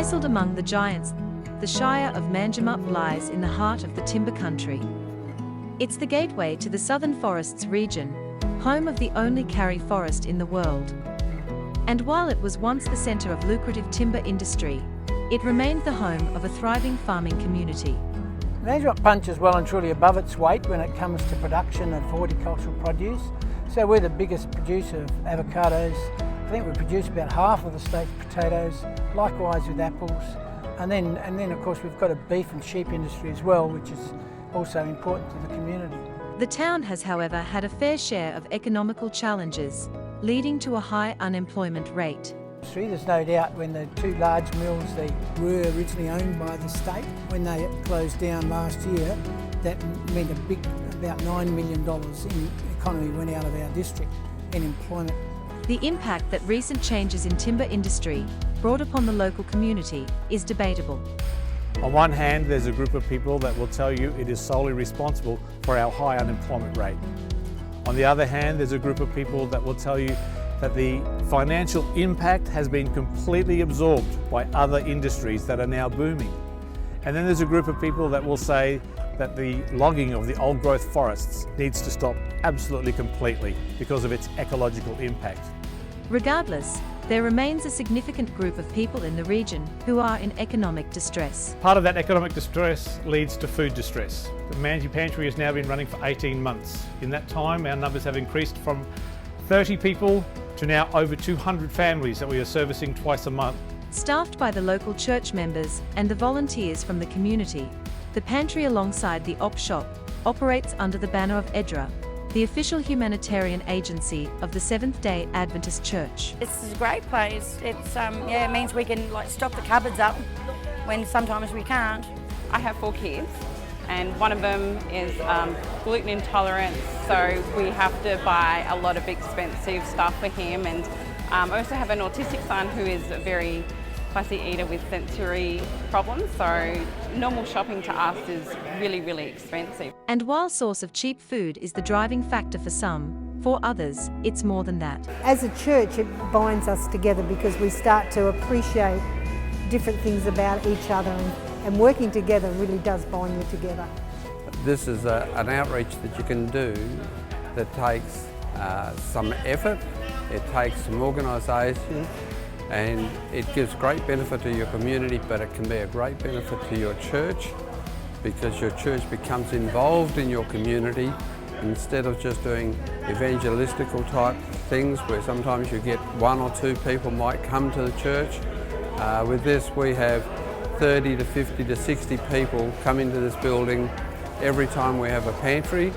Nestled among the giants, the Shire of Manjimup lies in the heart of the timber country. It's the gateway to the Southern Forests region, home of the only karri forest in the world. And while it was once the centre of lucrative timber industry, it remained the home of a thriving farming community. Manjimup punches well and truly above its weight when it comes to production of horticultural produce. So we're the biggest producer of avocados. I think we produce about half of the state's potatoes, likewise with apples. And then of course we've got a beef and sheep industry as well, which is also important to the community. The town has, however, had a fair share of economical challenges, leading to a high unemployment rate. There's no doubt when the two large mills they were originally owned by the state, when they closed down last year, that meant about $9 million in economy went out of our district in employment. The impact that recent changes in timber industry brought upon the local community is debatable. On one hand, there's a group of people that will tell you it is solely responsible for our high unemployment rate. On the other hand, there's a group of people that will tell you that the financial impact has been completely absorbed by other industries that are now booming. And then there's a group of people that will say that the logging of the old growth forests needs to stop absolutely completely because of its ecological impact. Regardless, there remains a significant group of people in the region who are in economic distress. Part of that economic distress leads to food distress. The Manji Pantry has now been running for 18 months. In that time, our numbers have increased from 30 people to now over 200 families that we are servicing twice a month. Staffed by the local church members and the volunteers from the community, the pantry alongside the op shop operates under the banner of ADRA, the official humanitarian agency of the Seventh-day Adventist Church. This is a great place. It means we can stock the cupboards up when sometimes we can't. I have 4 kids and one of them is gluten intolerant, so we have to buy a lot of expensive stuff for him, and I also have an autistic son who is a very fussy eater with sensory problems, so normal shopping to us is really, really expensive. And while source of cheap food is the driving factor for some, for others, it's more than that. As a church, it binds us together because we start to appreciate different things about each other, and working together really does bind you together. This is an outreach that you can do that takes some effort, it takes some organisation, and it gives great benefit to your community, but it can be a great benefit to your church because your church becomes involved in your community instead of just doing evangelistical type things where sometimes you get 1 or 2 people might come to the church. With this we have 30 to 50 to 60 people come into this building every time we have a pantry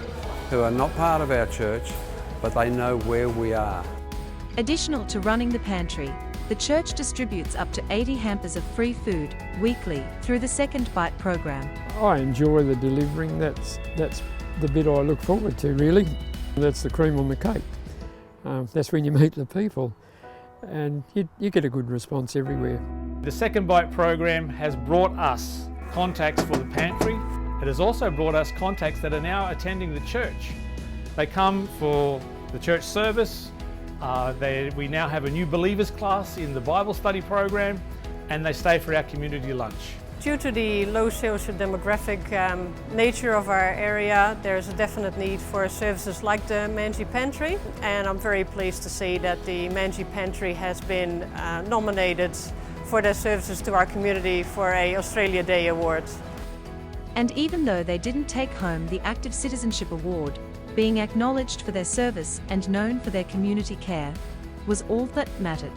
who are not part of our church, but they know where we are. Additional to running the pantry, the church distributes up to 80 hampers of free food weekly through the Second Bite program. I enjoy the delivering. That's the bit I look forward to, really. That's the cream on the cake. That's when you meet the people, and you get a good response everywhere. The Second Bite program has brought us contacts for the pantry. It has also brought us contacts that are now attending the church. They come for the church service. We now have a new believers class in the Bible study program, and they stay for our community lunch. Due to the low socio-demographic nature of our area, there's a definite need for services like the Manji Pantry, and I'm very pleased to see that the Manji Pantry has been nominated for their services to our community for a Australia Day Award. And even though they didn't take home the Active Citizenship Award, being acknowledged for their service and known for their community care was all that mattered.